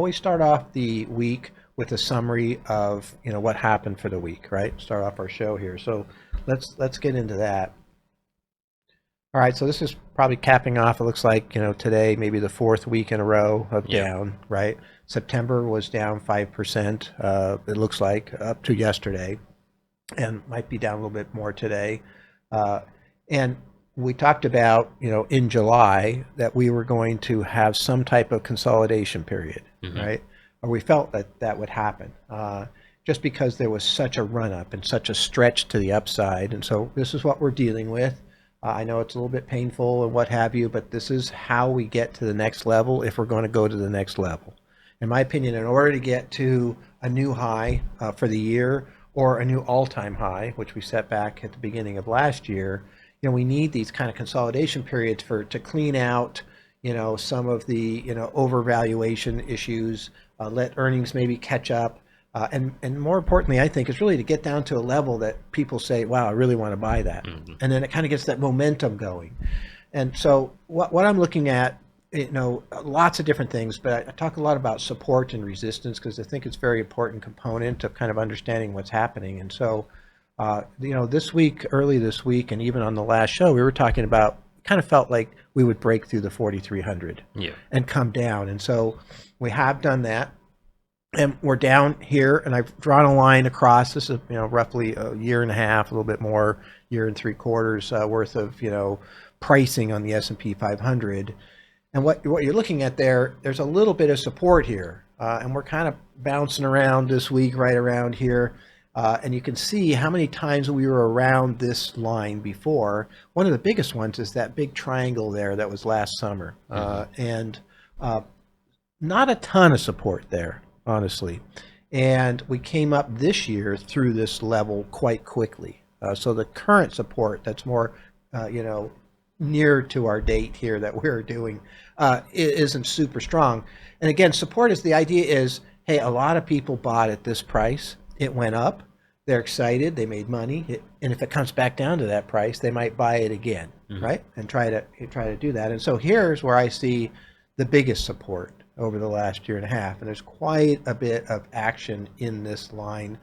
Always start off the week with a summary of what happened for the week, right? Start off our show here. So let's get into that. All right, so this is probably capping off. It looks like today maybe the fourth week in a row of Yeah. down, right? September was down 5%. It looks like up to yesterday, and might be down a little bit more today. Uh, and we talked about, in July that we were going to have some type of consolidation period, hmm right? Or we felt that that would happen, just because there was such a run up and such a stretch to the upside. And so this is what we're dealing with. I know it's a little bit painful and what have you, but this is how we get to the next level if we're going to go to the next level. In my opinion, in order to get to a new high for the year, or a new all-time high, which we set back at the beginning of last year, we need these kind of consolidation periods to clean out, some of the, overvaluation issues, let earnings maybe catch up, and more importantly, I think, is really to get down to a level that people say, "Wow, I really want to buy that," hmm and then it kind of gets that momentum going. And so, what I'm looking at, lots of different things, but I talk a lot about support and resistance because I think it's a very important component of kind of understanding what's happening. And so, this week, early this week, and even on the last show, we were talking about, kind of felt like we would break through the 4,300 Yeah. and come down. And so we have done that. And we're down here, and I've drawn a line across. This is, roughly a year and a half, a little bit more, year and three quarters worth of, pricing on the S&P 500. And what you're looking at there, there's a little bit of support here, and we're kind of bouncing around this week right around here. And you can see how many times we were around this line before. One of the biggest ones is that big triangle there that was last summer, hmm and not a ton of support there, honestly. And we came up this year through this level quite quickly. So the current support that's more, near to our date here that we're doing isn't super strong. And again, support is the idea is, hey, a lot of people bought at this price. It went up. They're excited. They made money. And if it comes back down to that price, they might buy it again, hmm right? And try to do that. And so here's where I see the biggest support over the last year and a half. And there's quite a bit of action in this line.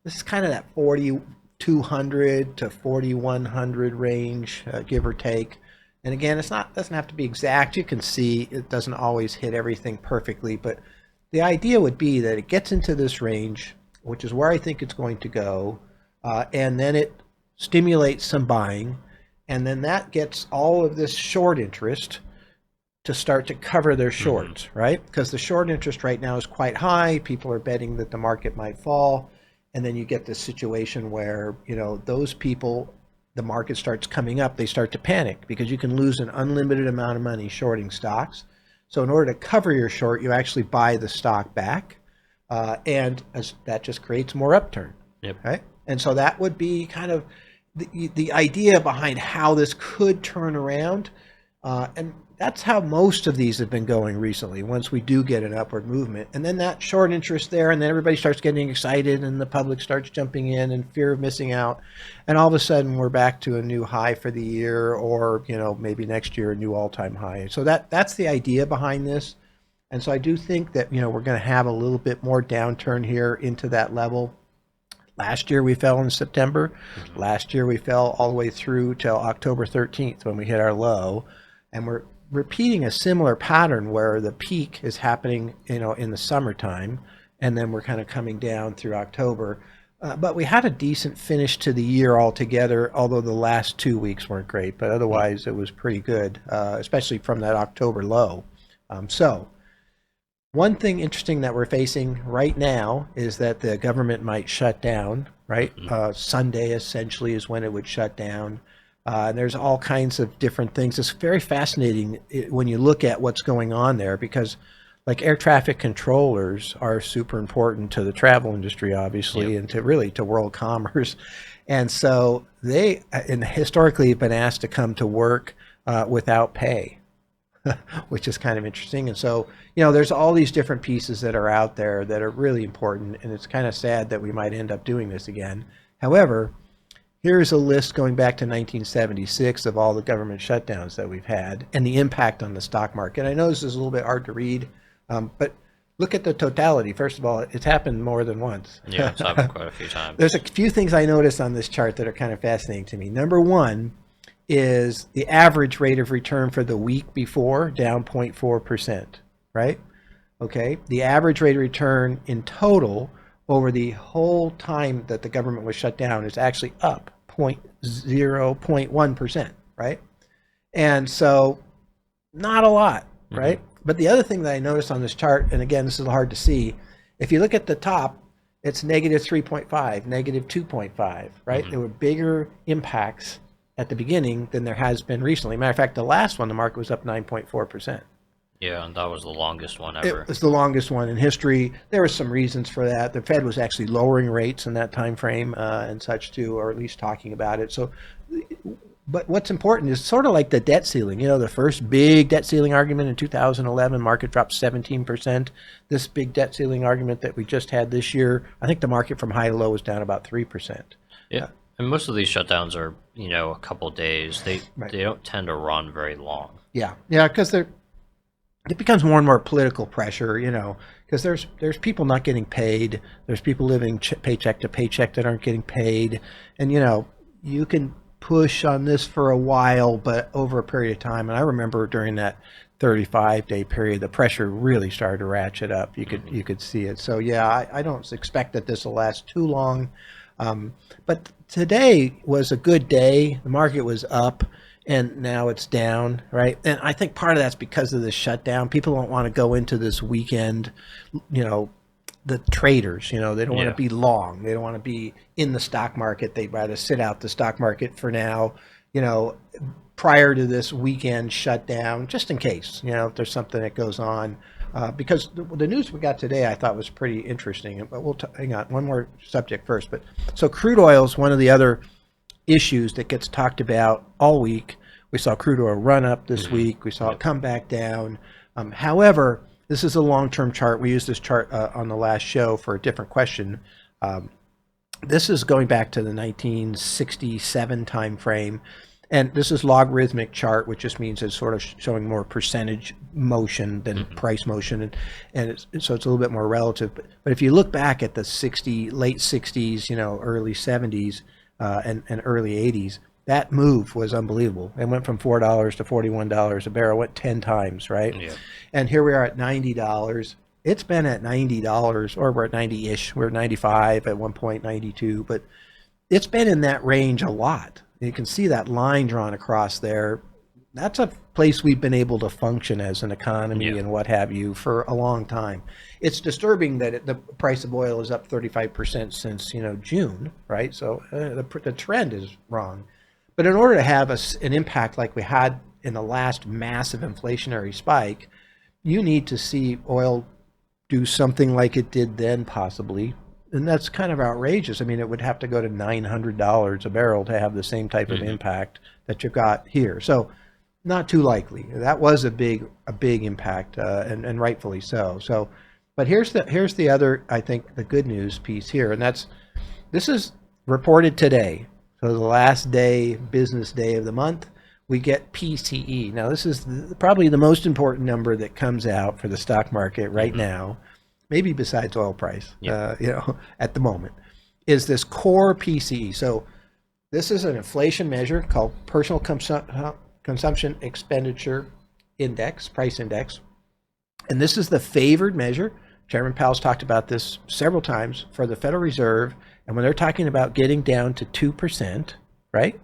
This is kind of that 4,200 to 4,100 range, give or take. And again, doesn't have to be exact. You can see it doesn't always hit everything perfectly, but the idea would be that it gets into this range, which is where I think it's going to go, and then it stimulates some buying, and then that gets all of this short interest to start to cover their hmm shorts, right? Because the short interest right now is quite high. People are betting that the market might fall. And then you get this situation where, those people, the market starts coming up, they start to panic because you can lose an unlimited amount of money shorting stocks. So in order to cover your short, you actually buy the stock back. And that just creates more upturn, Yep. right? And so that would be kind of the idea behind how this could turn around. And that's how most of these have been going recently, once we do get an upward movement. And then that short interest there, and then everybody starts getting excited, and the public starts jumping in, and fear of missing out. And all of a sudden, we're back to a new high for the year, or, maybe next year, a new all-time high. So that's the idea behind this. And so I do think that, we're going to have a little bit more downturn here into that level. Last year we fell in September. hmm Last year we fell all the way through till October 13th when we hit our low. And we're repeating a similar pattern where the peak is happening, in the summertime, and then we're kind of coming down through October. But we had a decent finish to the year altogether, although the last 2 weeks weren't great. But Yeah. otherwise, it was pretty good, especially from that October low. So one thing interesting that we're facing right now is that the government might shut down, right? hmm Sunday essentially is when it would shut down. And there's all kinds of different things. It's very fascinating when you look at what's going on there because, like, air traffic controllers are super important to the travel industry, Yep. obviously, and to world commerce. And so they, and historically, have been asked to come to work without pay. Which is kind of interesting. And so, there's all these different pieces that are out there that are really important. And it's kind of sad that we might end up doing this again. However, here's a list going back to 1976 of all the government shutdowns that we've had and the impact on the stock market. I know this is a little bit hard to read, but look at the totality. First of all, it's happened more than once. Yeah, it's happened quite a few times. There's a few things I noticed on this chart that are kind of fascinating to me. Number one is the average rate of return for the week before, down 0.4%, right? Okay. The average rate of return in total over the whole time that the government was shut down is actually up 0.1%, right? And so not a lot, right? Mm-hmm. But the other thing that I noticed on this chart, and again, this is hard to see, if you look at the top, it's negative 3.5, negative 2.5, right? Mm-hmm. There were bigger impacts at the beginning than there has been recently. Matter of fact, the last one, the market was up 9.4%. Yeah, and that was the longest one ever. It was the longest one in history. There were some reasons for that. The Fed was actually lowering rates in that time frame and such too, or at least talking about it. So, but what's important is sort of like the debt ceiling. You know, the first big debt ceiling argument in 2011, market dropped 17%. This big debt ceiling argument that we just had this year, I think the market from high to low was down about 3%. Yeah, and most of these shutdowns are, you know, a couple days. They don't tend to run very long. Yeah, because it becomes more and more political pressure, you know, because there's people not getting paid. There's people living paycheck to paycheck that aren't getting paid. And, you know, you can push on this for a while, but over a period of time, and I remember during that 35-day period, the pressure really started to ratchet up. You could see it. So, yeah, I don't expect that this will last too long. But today was a good day. The market was up. And now it's down, right? And I think part of that's because of the shutdown. People don't want to go into this weekend, you know, the traders, you know, they don't want to be long. They don't want to be in the stock market. They'd rather sit out the stock market for now, you know, prior to this weekend shutdown, just in case, you know, if there's something that goes on. Because the news we got today I thought was pretty interesting. But we'll hang on, one more subject first. But so crude oil is one of the other issues that gets talked about all week. We saw crude oil run up this week. We saw it come back down. However, this is a long-term chart. We used this chart on the last show for a different question. This is going back to the 1967 time frame. And this is logarithmic chart, which just means it's sort of showing more percentage motion than price motion. And so it's a little bit more relative. But if you look back at the late 60s, you know, early 70s, and early 80s, that move was unbelievable. It went from $4 to $41 a barrel, went 10 times, right? Yeah. And here we are at $90. It's been at $90, or we're at 90-ish. We're at 95 at one point, 92, but it's been in that range a lot. You can see that line drawn across there. That's a place we've been able to function as an economy and what have you for a long time. It's disturbing that the price of oil is up 35% since, you know, June, right? So the trend is wrong. But in order to have an impact like we had in the last massive inflationary spike, you need to see oil do something like it did then, possibly. And that's kind of outrageous. I mean, it would have to go to $900 a barrel to have the same type of impact that you've got here. So not too likely. That was a big impact, and rightfully so. So, but here's the other, I think, the good news piece here, and this is reported today. So the last business day of the month, we get PCE. Now this is probably the most important number that comes out for the stock market right now, maybe besides oil price, you know, at the moment, is this core PCE. So this is an inflation measure called Personal Consumption Expenditure Index, price index. And this is the favored measure. Chairman Powell's talked about this several times for the Federal Reserve. And when they're talking about getting down to 2%, right?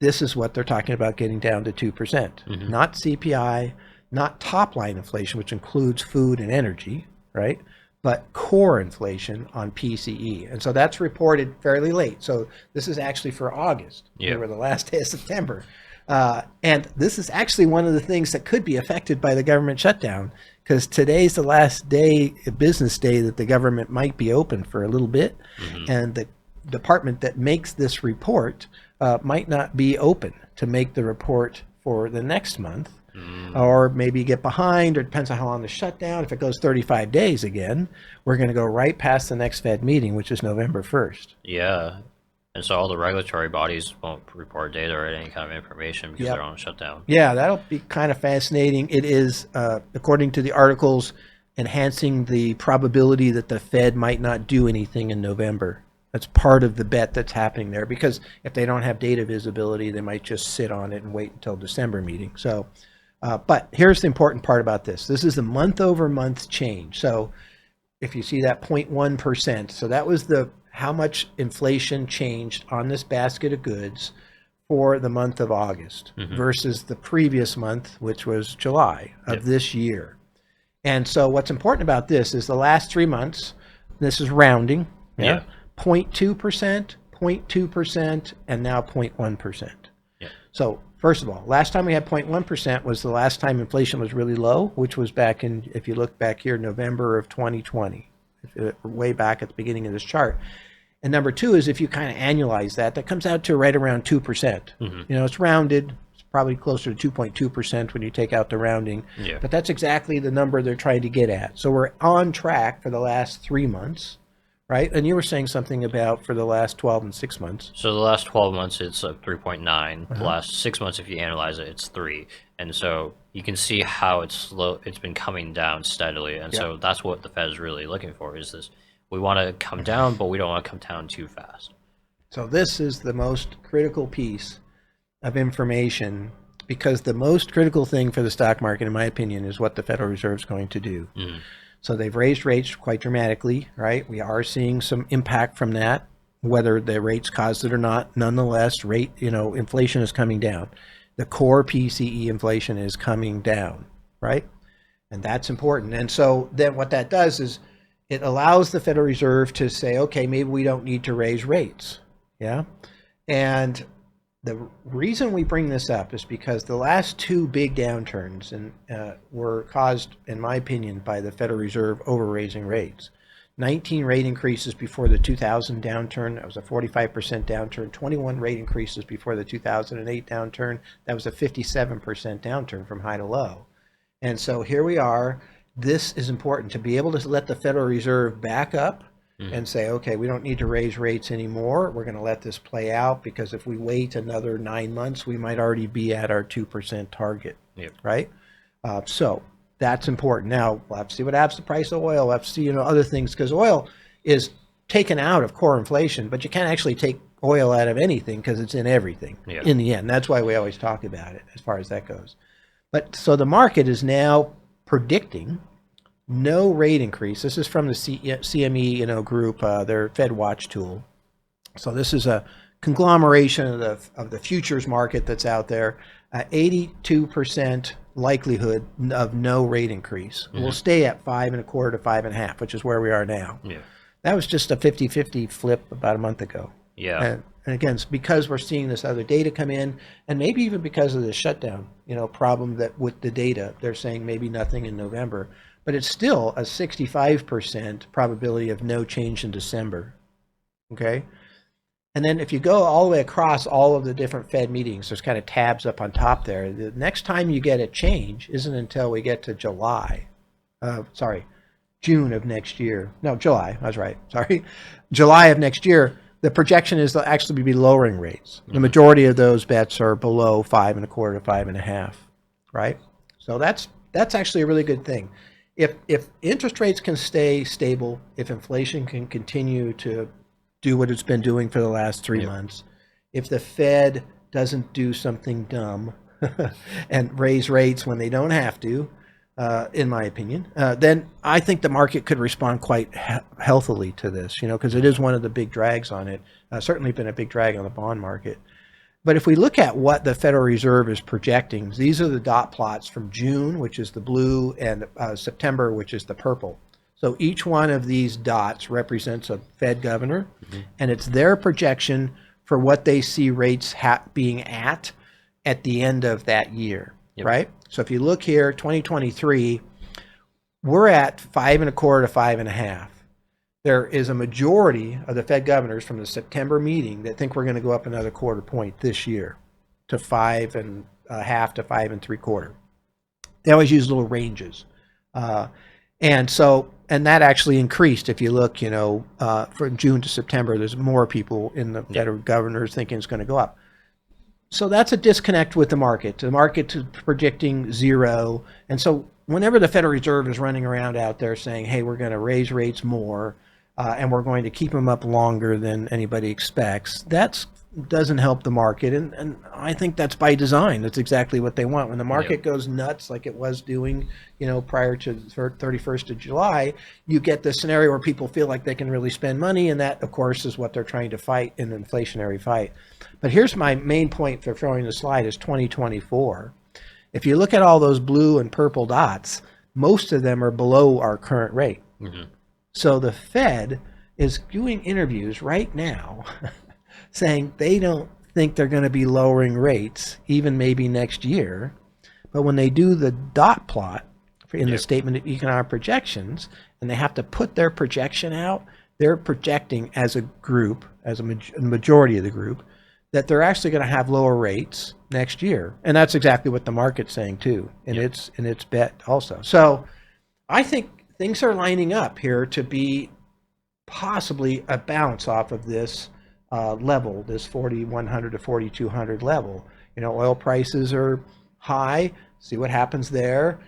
This is what they're talking about, getting down to 2%. Not CPI, not top line inflation, which includes food and energy, right? But core inflation on PCE. And so that's reported fairly late. So this is actually for August. We were the last day of September. And this is actually one of the things that could be affected by the government shutdown, because today's the last business day that the government might be open for a little bit. And the department that makes this report might not be open to make the report for the next month, or maybe get behind, or it depends on how long the shutdown. If it goes 35 days again, we're going to go right past the next Fed meeting, which is November 1st. Yeah. And so all the regulatory bodies won't report data or any kind of information because they're on shutdown. Yeah, that'll be kind of fascinating. It is, according to the articles, enhancing the probability that the Fed might not do anything in November. That's part of the bet that's happening there, because if they don't have data visibility, they might just sit on it and wait until December meeting. So, but here's the important part about this. This is the month over month change. So if you see that 0.1%, so that was the how much inflation changed on this basket of goods for the month of August versus the previous month, which was July of this year. And so what's important about this is the last 3 months, this is rounding, 0.2%, 0.2%, and now 0.1%. Yeah. So first of all, last time we had 0.1% was the last time inflation was really low, which was back in, if you look back here, November of 2020, way back at the beginning of this chart. And number two is if you kind of annualize that, that comes out to right around 2%. You know, it's rounded. It's probably closer to 2.2% when you take out the rounding. Yeah. But that's exactly the number they're trying to get at. So we're on track for the last 3 months, right? And you were saying something about for the last 12 and 6 months. So the last 12 months, it's 3.9. The last 6 months, if you analyze it, it's 3. And so you can see how it's slow. It's been coming down steadily. And so that's what the Fed is really looking for, is this. We want to come down, but we don't want to come down too fast. So this is the most critical piece of information, because the most critical thing for the stock market, in my opinion, is what the Federal Reserve is going to do. So they've raised rates quite dramatically, right? We are seeing some impact from that, whether the rates caused it or not. Nonetheless, inflation is coming down. The core PCE inflation is coming down, right? And that's important. And so then what that does is it allows the Federal Reserve to say, okay, maybe we don't need to raise rates. Yeah. And the reason we bring this up is because the last two big downturns were caused, in my opinion, by the Federal Reserve over raising rates. 19 rate increases before the 2000 downturn. That was a 45% downturn. 21 rate increases before the 2008 downturn. That was a 57% downturn from high to low. And so here we are. This is important to be able to let the Federal Reserve back up and say, okay, we don't need to raise rates anymore. We're going to let this play out, because if we wait another 9 months, we might already be at our 2% target, right? So that's important. Now, we'll have to see what happens to the price of oil. We'll have to see, other things, because oil is taken out of core inflation, but you can't actually take oil out of anything because it's in everything in the end. That's why we always talk about it as far as that goes. But so the market is now predicting no rate increase. This is from the CME, group, their Fed Watch tool. So this is a conglomeration of the futures market that's out there. 82% likelihood of no rate increase. We'll stay at 5.25 to 5.5, which is where we are now. That was just a 50-50 flip about a month ago. And again, it's because we're seeing this other data come in, and maybe even because of the shutdown, problem that with the data, they're saying maybe nothing in November, but it's still a 65% probability of no change in December. Okay. And then if you go all the way across all of the different Fed meetings, there's kind of tabs up on top there. The next time you get a change isn't until we get to June of next year. No, July. I was right. Sorry. July of next year. The projection is they'll actually be lowering rates. The majority of those bets are below 5.25 to 5.5, right? So that's actually a really good thing. If interest rates can stay stable, if inflation can continue to do what it's been doing for the last 3 months, if the Fed doesn't do something dumb and raise rates when they don't have to, in my opinion, then I think the market could respond quite healthily to this, because it is one of the big drags on it. Certainly been a big drag on the bond market. But if we look at what the Federal Reserve is projecting, these are the dot plots from June, which is the blue, and September, which is the purple. So each one of these dots represents a Fed governor, and it's their projection for what they see rates being at the end of that year, right? So if you look here, 2023, we're at 5.25 to 5.5. There is a majority of the Fed governors from the September meeting that think we're going to go up another quarter point this year to 5.5 to 5.75. They always use little ranges. And that actually increased. If you look, from June to September, there's more people in the federal governors thinking it's going to go up. So that's a disconnect with the market. The market is predicting 0. And so whenever the Federal Reserve is running around out there saying, hey, we're going to raise rates more and we're going to keep them up longer than anybody expects, that doesn't help the market. And I think that's by design. That's exactly what they want. When the market goes nuts like it was doing, prior to the 31st of July, you get this scenario where people feel like they can really spend money. And that, of course, is what they're trying to fight in an inflationary fight. But here's my main point for throwing the slide is 2024. If you look at all those blue and purple dots, most of them are below our current rate. Mm-hmm. So the Fed is doing interviews right now saying they don't think they're going to be lowering rates, even maybe next year. But when they do the dot plot in the statement of economic projections, and they have to put their projection out, they're projecting as a group, as a majority of the group, that they're actually going to have lower rates next year. And that's exactly what the market's saying too, in its bet also. So I think things are lining up here to be possibly a bounce off of this level, this 4,100 to 4,200 level. Oil prices are high. See what happens there.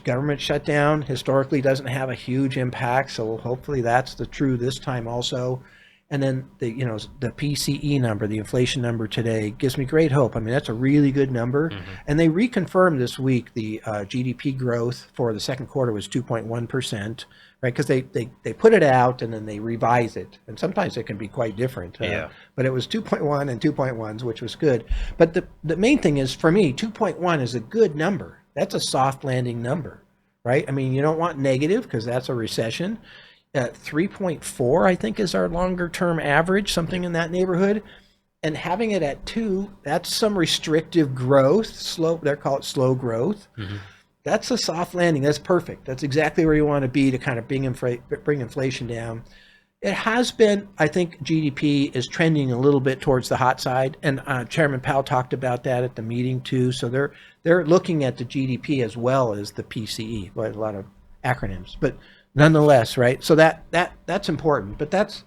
Government shutdown historically doesn't have a huge impact, so hopefully that's true this time also. And then the PCE number, the inflation number today, gives me great hope. I mean, that's a really good number. Mm-hmm. And they reconfirmed this week the GDP growth for the second quarter was 2.1%, right? Because they put it out and then they revise it. And sometimes it can be quite different. But it was 2.1 and 2.1s, which was good. But the main thing is, for me, 2.1 is a good number. That's a soft landing number, right? I mean, you don't want negative because that's a recession. 3.4, I think, is our longer term average, something in that neighborhood. And having it at 2, that's some restrictive growth, slow. They call it slow growth. Mm-hmm. That's a soft landing. That's perfect. That's exactly where you want to be to kind of bring inflation down. It has been, I think, GDP is trending a little bit towards the hot side, and Chairman Powell talked about that at the meeting too. So they're looking at the GDP as well as the PCE, but a lot of acronyms, but nonetheless, right? So that's important, but that's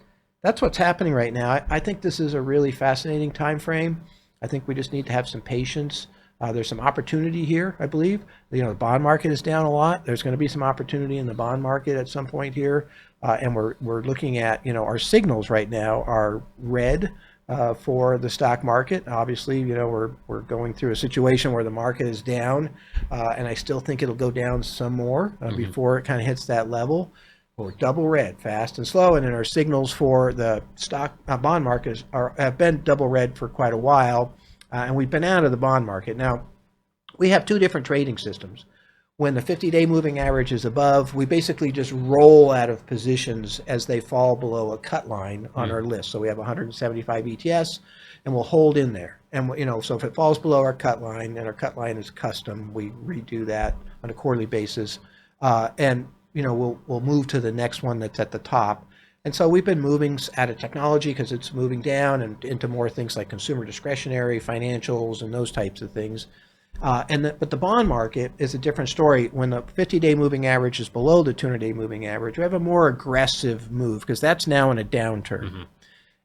what's happening right now. I think this is a really fascinating time frame. I think we just need to have some patience. There's some opportunity here, I believe. The bond market is down a lot. There's going to be some opportunity in the bond market at some point here, and we're looking at our signals right now are red for the stock market. Obviously, we're going through a situation where the market is down, and I still think it'll go down some more before it kind of hits that level. We're double red, fast and slow, and then our signals for the stock bond markets have been double red for quite a while. And we've been out of the bond market. Now, we have two different trading systems. When the 50-day moving average is above, we basically just roll out of positions as they fall below a cut line on our list. So we have 175 ETS, and we'll hold in there. And so if it falls below our cut line, and our cut line is custom, we redo that on a quarterly basis, and we'll move to the next one that's at the top. And so we've been moving out of technology because it's moving down and into more things like consumer discretionary, financials, and those types of things. But the bond market is a different story. When the 50-day moving average is below the 200-day moving average, we have a more aggressive move because that's now in a downturn. Mm-hmm.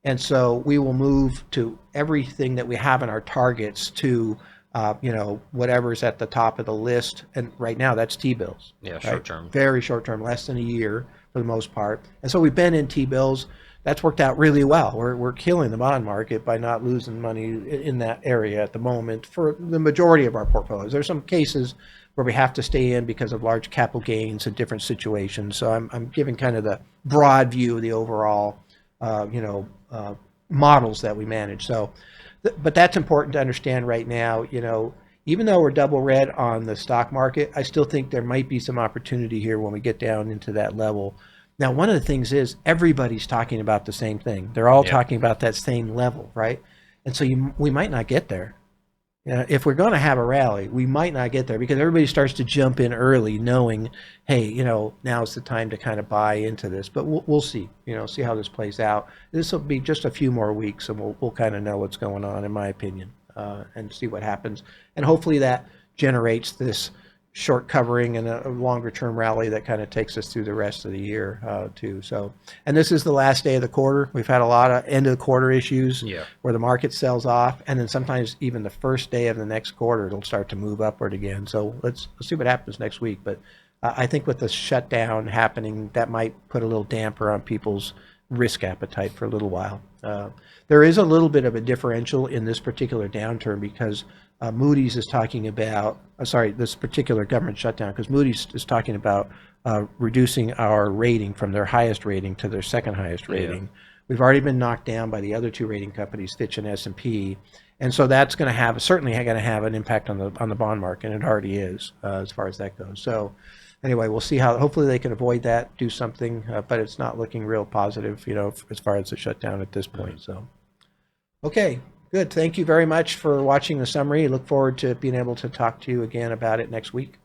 And so we will move to everything that we have in our targets to whatever's at the top of the list. And right now that's T-bills. Yeah, right? Short term. Very short term, less than a year for the most part. And so we've been in T-bills. That's worked out really well. We're killing the bond market by not losing money in that area at the moment for the majority of our portfolios. There's some cases where we have to stay in because of large capital gains in different situations. So I'm giving kind of the broad view of the overall, models that we manage. So, but that's important to understand right now. Even though we're double red on the stock market, I still think there might be some opportunity here when we get down into that level. Now, one of the things is everybody's talking about the same thing. They're all talking about that same level, right? And so we might not get there. If we're going to have a rally, we might not get there because everybody starts to jump in early knowing, hey, now's the time to kind of buy into this. But we'll see, see how this plays out. This will be just a few more weeks and we'll kind of know what's going on, in my opinion, and see what happens. And hopefully that generates this short covering and a longer term rally that kind of takes us through the rest of the year too. So, and this is the last day of the quarter. We've had a lot of end of the quarter issues Yeah. where the market sells off, and then sometimes even the first day of the next quarter it'll start to move upward again. So let's see what happens next week. But I think with the shutdown happening, that might put a little damper on people's risk appetite for a little while. There is a little bit of a differential in this particular downturn because Moody's is talking about, this particular government shutdown, because Moody's is talking about reducing our rating from their highest rating to their second highest rating. Yeah. We've already been knocked down by the other two rating companies, Fitch and S&P, and so that's going to have certainly going to have an impact on the bond market, and it already is as far as that goes. So anyway, we'll see how. Hopefully, they can avoid that, do something, but it's not looking real positive, as far as the shutdown at this point. So, okay, good. Thank you very much for watching the summary. Look forward to being able to talk to you again about it next week.